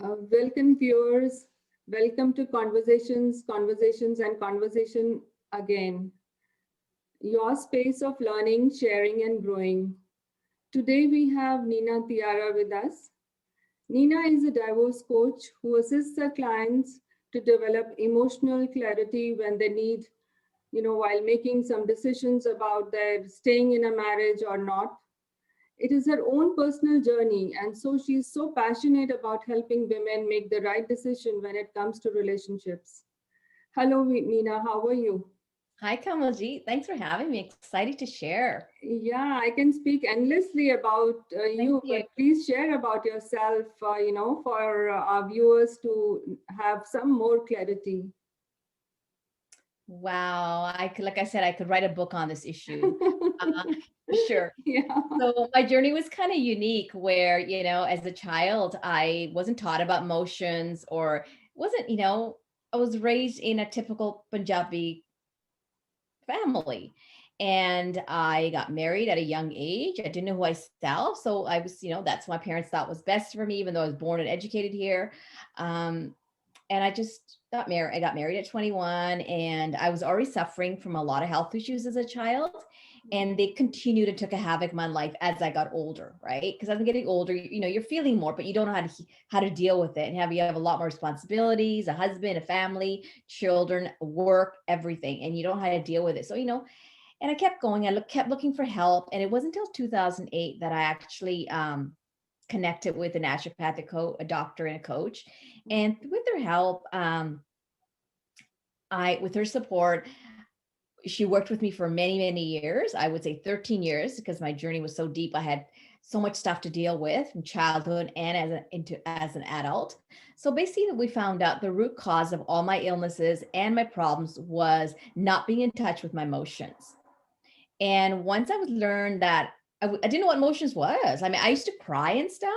Welcome, viewers. Welcome to Conversations, and Conversation again. Your space of learning, sharing, and growing. Today, we have Nina Thiara with us. Nina is a divorce coach who assists her clients to develop emotional clarity when they need, while making some decisions about their staying in a marriage or not. It is her own personal journey, and so she is so passionate about helping women make the right decision when it comes to relationships. Hello, Nina, how are you? Hi, Kamalji. Thanks for having me. Excited to share. Yeah, I can speak endlessly about Thank you, you. but please share about yourself, for our viewers to have some more clarity. Wow. Like I said, I could write a book on this issue. For sure. Yeah. So my journey was kind of unique where, as a child, I wasn't taught about emotions or wasn't, I was raised in a typical Punjabi family. And I got married at a young age. I didn't know who I myself. So I was, that's what my parents thought was best for me, even though I was born and educated here. Um, and I just got married. I got married at 21 and I was already suffering from a lot of health issues as a child. And they continued and took a havoc in my life as I got older, right? Because as I'm getting older, you're feeling more, but you don't know how to deal with it. And you have a lot more responsibilities, a husband, a family, children, work, everything, and you don't know how to deal with it. So, and I kept going. Kept looking for help, and it wasn't until 2008 that I actually connected with a naturopathic a doctor and a coach. And with their help, with her support, she worked with me for many, many years. I would say 13 years because my journey was so deep. I had so much stuff to deal with from childhood and as an adult. So basically, we found out the root cause of all my illnesses and my problems was not being in touch with my emotions. And once I was learned that I didn't know what emotions was. I mean, I used to cry and stuff,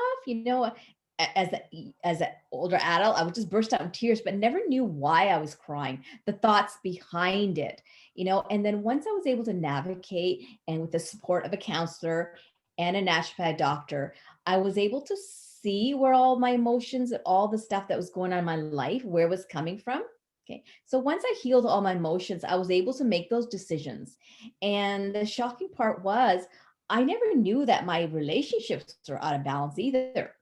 as an older adult, I would just burst out in tears, but never knew why I was crying, the thoughts behind it, And then once I was able to navigate and with the support of a counselor and a naturopath doctor, I was able to see where all my emotions, all the stuff that was going on in my life, where it was coming from. Okay. So once I healed all my emotions, I was able to make those decisions. And the shocking part was I never knew that my relationships were out of balance either.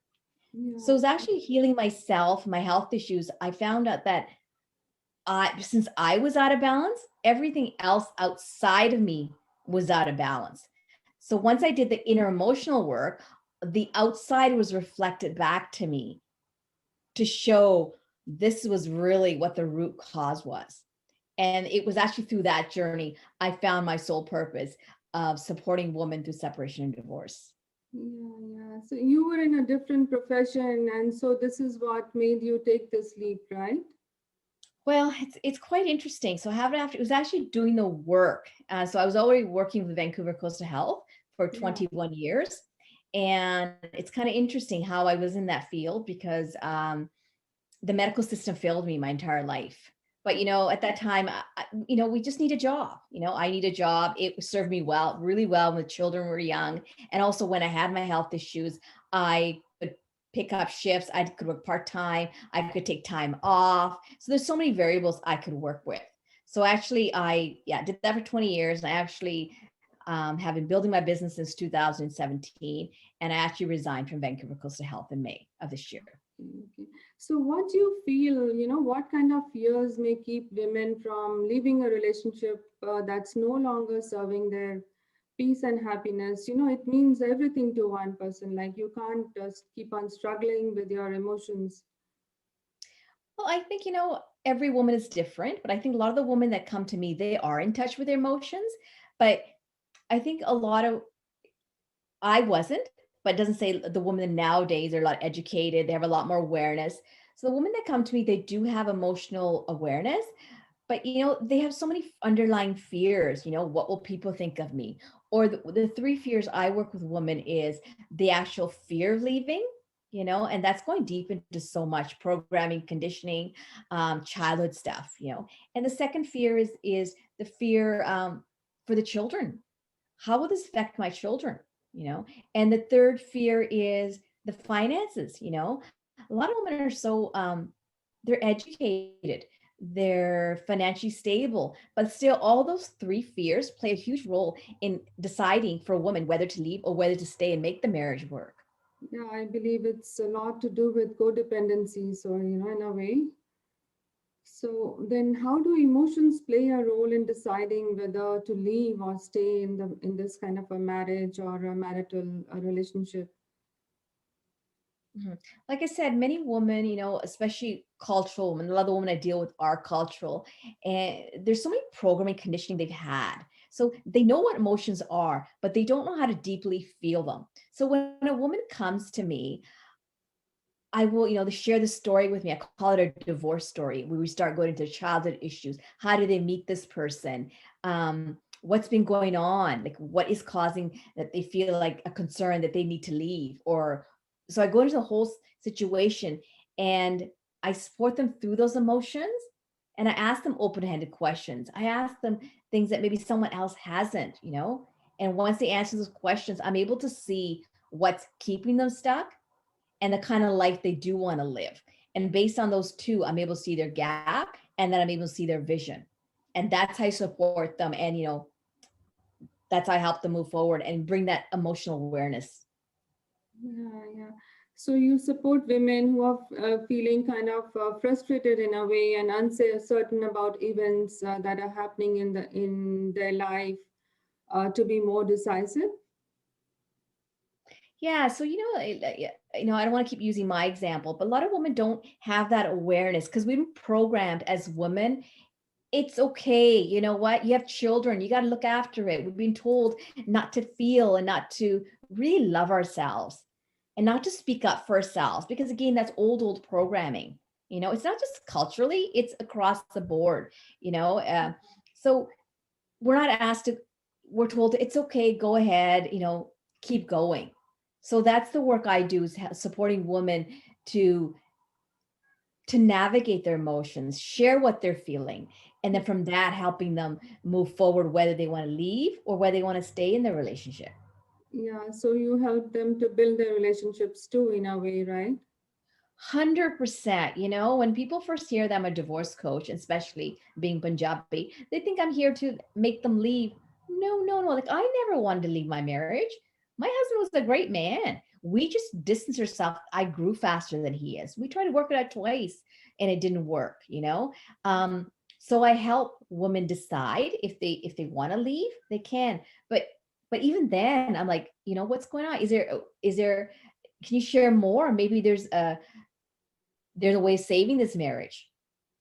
So it was Yeah. actually healing myself, my health issues. I found out that since I was out of balance, everything else outside of me was out of balance. So once I did the inner emotional work, the outside was reflected back to me to show this was really what the root cause was. And it was actually through that journey I found my sole purpose of supporting women through separation and divorce. Yeah, yeah. So you were in a different profession, and so this is what made you take this leap, right? Well, it's quite interesting. So after it was actually doing the work. So I was already working with Vancouver Coastal Health for Yeah. 21 years, and it's kind of interesting how I was in that field because the medical system failed me my entire life. But at that time, we just need a job. I need a job. It served me well, really well when the children were young, and also when I had my health issues, I could pick up shifts. I could work part time. I could take time off. So there's so many variables I could work with. So actually, I did that for 20 years. And I actually have been building my business since 2017, and I actually resigned from Vancouver Coastal Health in May of this year. Okay. So, what do you feel, what kind of fears may keep women from leaving a relationship that's no longer serving their peace and happiness? It means everything to one person. Like, you can't just keep on struggling with your emotions. Well, I think, every woman is different, but I think a lot of the women that come to me, they are in touch with their emotions. But I think I wasn't, but it doesn't say the women nowadays are a lot educated. They have a lot more awareness. So the women that come to me, they do have emotional awareness, but they have so many underlying fears. What will people think of me? Or the three fears I work with women is the actual fear of leaving, and that's going deep into so much programming, conditioning, childhood stuff. And the second fear is the fear for the children. How will this affect my children? you know and the third fear is the finances. a lot of women are so they're educated, they're financially stable, but still all those three fears play a huge role in deciding for a woman whether to leave or whether to stay and make the marriage work. Yeah, I believe it's a lot to do with codependency. So, in a way. So then how do emotions play a role in deciding whether to leave or stay in this kind of a marriage or a marital relationship? Mhm. Like I said, many women, especially cultural women, a lot of the women I deal with are cultural, and there's so many programming conditioning they've had. So they know what emotions are, but they don't know how to deeply feel them. So when a woman comes to me, I will, they share the story with me. I call it a divorce story, where we start going into childhood issues. How did they meet this person? What's been going on? Like, what is causing that they feel like a concern that they need to leave? Or so I go into the whole situation and I support them through those emotions. And I ask them open-ended questions. I ask them things that maybe someone else hasn't. And once they answer those questions, I'm able to see what's keeping them stuck and the kind of life they do want to live. And based on those two, I'm able to see their gap and then I'm able to see their vision. And that's how I support them. And, that's how I help them move forward and bring that emotional awareness. Yeah, yeah. So you support women who are feeling kind of frustrated in a way and uncertain about events that are happening in their life to be more decisive. Yeah. So, I don't want to keep using my example, but a lot of women don't have that awareness because we've been programmed as women. It's okay. You know what? You have children. You got to look after it. We've been told not to feel and not to really love ourselves and not to speak up for ourselves because, again, that's old programming. It's not just culturally, it's across the board. You know, uh, so we're not asked to, we're told it's okay, go ahead, keep going. So that's the work I do is supporting women to to navigate their emotions, share what they're feeling, and then from that, helping them move forward, whether they want to leave or whether they want to stay in their relationship. Yeah, so you help them to build their relationships too, in a way, right? 100%. When people first hear that I'm a divorce coach, especially being Punjabi, they think I'm here to make them leave. No, no, no. Like, I never wanted to leave my marriage. My husband was a great man. We just distanced ourselves. I grew faster than he is. We tried to work it out twice and it didn't work. Um, so I help women decide if they want to leave, they can. But even then, I'm like, what's going on? Is there can you share more? Maybe there's a way of saving this marriage.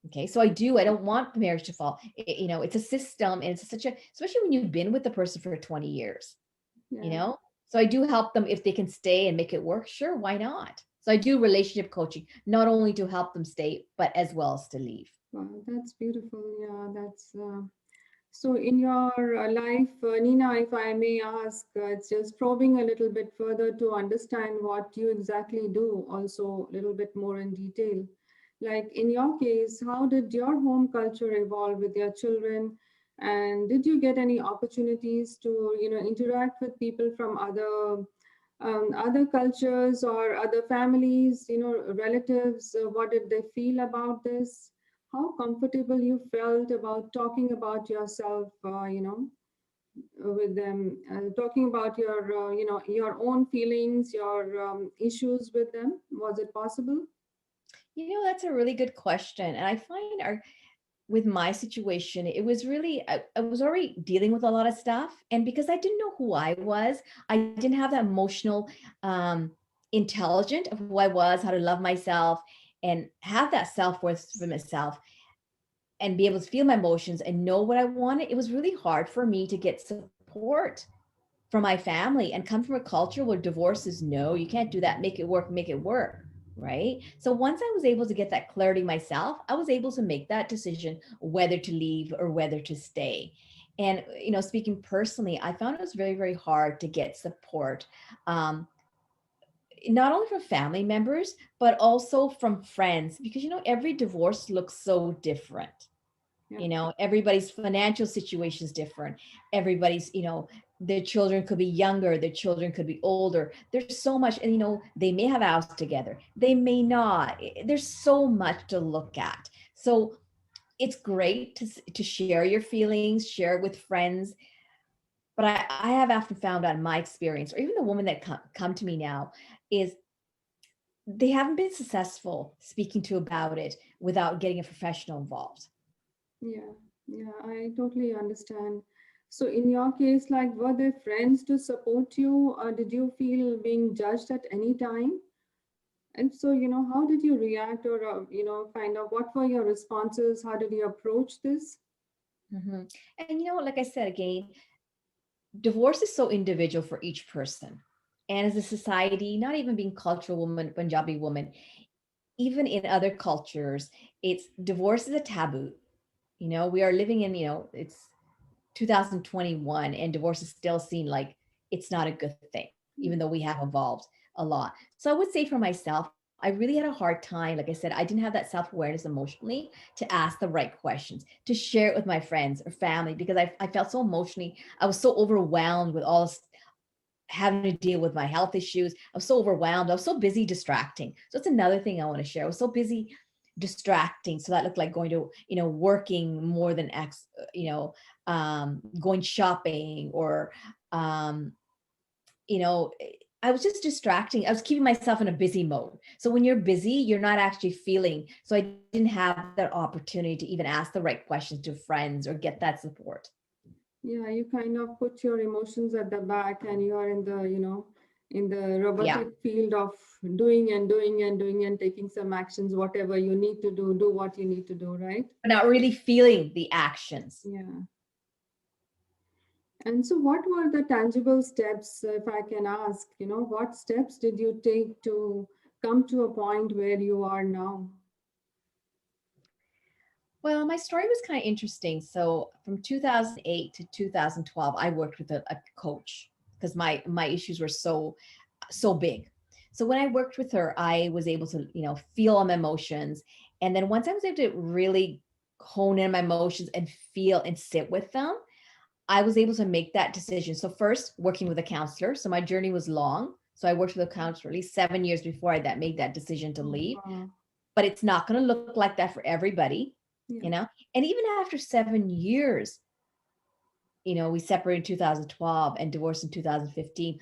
Okay, so I don't want the marriage to fall. It's a system, and it's such a, especially when you've been with the person for 20 years, you Yeah. know so I do help them if they can stay and make it work. Sure, why not? So I do relationship coaching, not only to help them stay but as well as to leave. Wow, that's beautiful. Yeah, that's so in your life, Nina, if I may ask, it's just probing a little bit further to understand what you exactly do, also a little bit more in detail. Like in your case, how did your home culture evolve with your children? And did you get any opportunities to, interact with people from other cultures or other families, relatives? What did they feel about this? How comfortable you felt about talking about yourself, with them, talking about your own feelings, your issues with them. Was it possible? That's a really good question, and I find our with my situation, it was really, I was already dealing with a lot of stuff. And because I didn't know who I was, I didn't have that emotional intelligence of who I was, how to love myself and have that self-worth for myself and be able to feel my emotions and know what I wanted. It was really hard for me to get support from my family and come from a culture where divorce is no, you can't do that, make it work. Right. So once I was able to get that clarity myself, I was able to make that decision whether to leave or whether to stay. And, speaking personally, I found it was very, very hard to get support. Um, Not only from family members, but also from friends, because, every divorce looks so different. Yeah. Everybody's financial situation is different. Everybody's their children could be younger, their children could be older. There's so much, and they may have a house together, they may not. There's so much to look at. So it's great to share your feelings, share it with friends. But I have often found out in my experience, or even the women that come to me now, is they haven't been successful speaking to about it without getting a professional involved. Yeah, yeah, I totally understand. So in your case, like, were there friends to support you, or did you feel being judged at any time? And so, how did you react, or, find out what were your responses? How did you approach this? Mhm. And like I said again, divorce is so individual for each person. And as a society, not even being cultural woman, Punjabi woman, even in other cultures, it's divorce is a taboo. We are living in, it's 2021 and divorce is still seen like it's not a good thing, even though we have evolved a lot. So I would say for myself, I really had a hard time. Like I said, I didn't have that self-awareness emotionally to ask the right questions, to share it with my friends or family, because I felt so emotionally. I was so overwhelmed with all this, having to deal with my health issues. I was so overwhelmed. I was so busy distracting. So it's another thing I want to share. I was so busy distracting. So that looked like going to, working more than going shopping, or, um, I was just distracting. I was keeping myself in a busy mode. So when you're busy, you're not actually feeling. So I didn't have that opportunity to even ask the right questions to friends or get that support. Yeah, you kind of put your emotions at the back, and you are in the Yeah. robotic field of doing and doing and doing and taking some actions, whatever you need to do what you need to do, right? But not really feeling the actions. Yeah. And so, what were the tangible steps, if I can ask, what steps did you take to come to a point where you are now? Well, my story was kind of interesting. So from 2008 to 2012, I worked with a coach because my issues were so big. So when I worked with her, I was able to, feel my emotions. And then once I was able to really hone in my emotions and feel and sit with them, I was able to make that decision. So first, working with a counselor. So my journey was long. So I worked with a counselor for at least 7 years before I that made that decision to Oh, leave. wow. But it's not going to look like that for everybody, Yeah. you know. And even after 7 years, we separated in 2012 and divorced in 2015.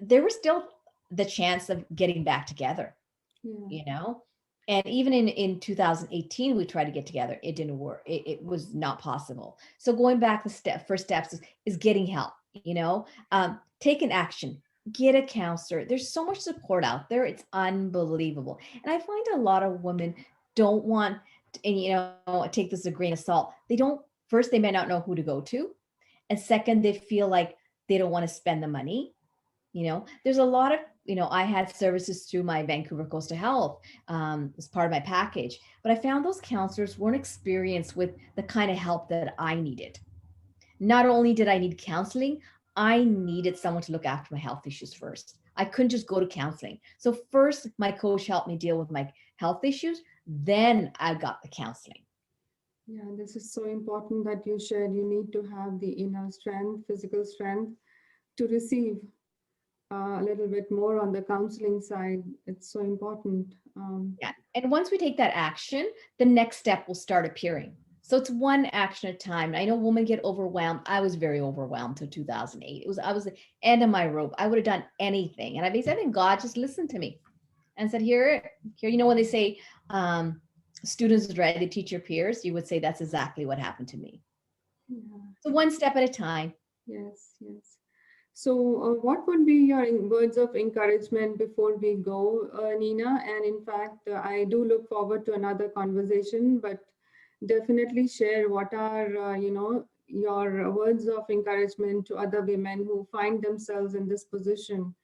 There was still the chance of getting back together, Yeah. you know. And even in 2018 we tried to get together, it didn't work, it was not possible. So going back, the first steps is getting help, take an action, get a counselor. There's so much support out there, it's unbelievable. And I find a lot of women don't want and take this with a grain of salt. They don't, first they may not know who to go to, and second they feel like they don't want to spend the money. There's a lot of, I had services through my Vancouver Coastal Health as part of my package, but I found those counselors weren't experienced with the kind of help that I needed. Not only did I need counseling, I needed someone to look after my health issues first. I couldn't just go to counseling. So first my coach helped me deal with my health issues, then I got the counseling. Yeah, this is so important that you shared. You need to have the inner strength, physical strength to receive a little bit more on the counseling side. It's so important. Yeah. And once we take that action, the next step will start appearing. So it's one action at a time. I know women get overwhelmed. I was very overwhelmed till 2008. I was the end of my rope. I would have done anything. And I basically, I think God just listened to me and said, here, when they say students is ready to teach your peers, you would say that's exactly what happened to me. Yeah, So one step at a time. yes, yes. So, what would be your words of encouragement before we go, Nina? And in fact, I do look forward to another conversation, but definitely share what are, your words of encouragement to other women who find themselves in this position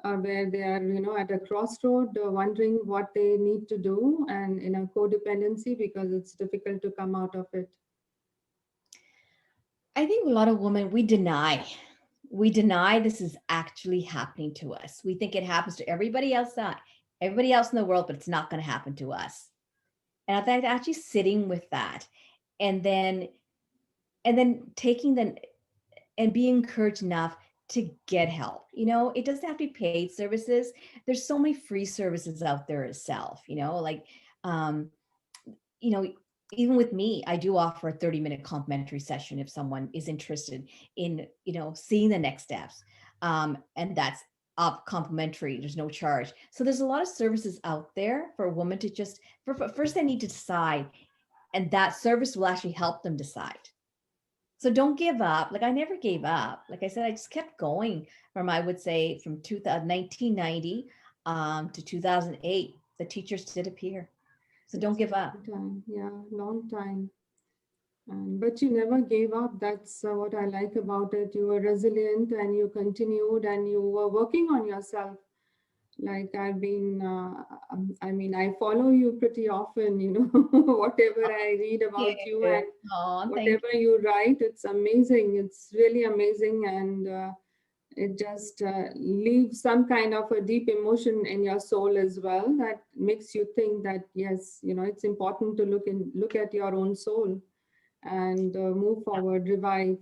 where they are, at a crossroad, wondering what they need to do and in a codependency because it's difficult to come out of it. I think a lot of women, we deny this is actually happening to us. We think it happens to everybody else in the world, but it's not going to happen to us. And I think actually sitting with that, and then taking the and be encouraged enough to get help. It doesn't have to be paid services. There's so many free services out there itself, like, um, you know, even with me, I do offer a 30-minute complimentary session if someone is interested in, seeing the next steps. And that's up complimentary. There's no charge. So there's a lot of services out there for a woman to just, first they need to decide, and that service will actually help them decide. So don't give up. Like I never gave up. Like I said, I just kept going from, I would say, from 1990 to 2008. The teachers did appear. So don't It's give a up. long time. Yeah, long time. But you never gave up. That's what I like about it. You were resilient and you continued and you were working on yourself. Like I've been, I mean, I follow you pretty often, whatever I read about you Yeah. and Oh, thank whatever you write, it's amazing. It's really amazing. And it just leaves some kind of a deep emotion in your soul as well that makes you think that, yes, it's important to look at your own soul and move forward, revive,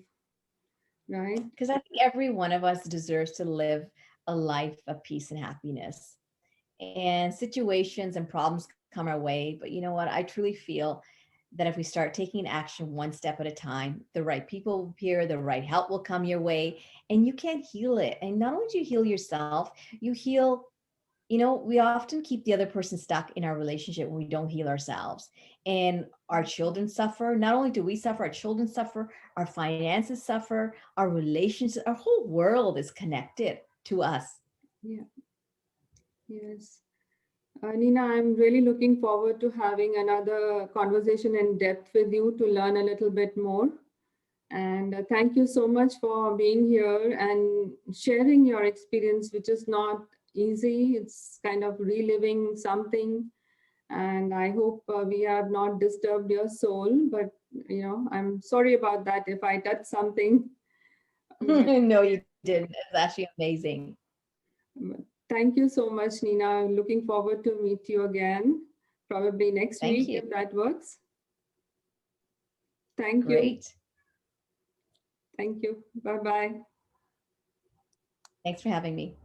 right? Because I think every one of us deserves to live a life of peace and happiness. And situations and problems come our way. But you know what? I truly feel that if we start taking action one step at a time, the right people will appear, the right help will come your way, and you can heal it. And not only do you heal yourself, you heal. We often keep the other person stuck in our relationship when we don't heal ourselves. And our children suffer. Not only do we suffer, our children suffer, our finances suffer, our relationships, our whole world is connected to us. Yeah, yes. Nina, I'm really looking forward to having another conversation in depth with you to learn a little bit more. And thank you so much for being here and sharing your experience, which is not easy. It's kind of reliving something. And I hope we have not disturbed your soul, but I'm sorry about that if I touched something. But No, you didn't. It's actually amazing. thank you so much, Nina. Looking forward to meet you again, probably next Thank week you. if that works. Thank you. Great. Thank you. Bye bye. Thanks for having me.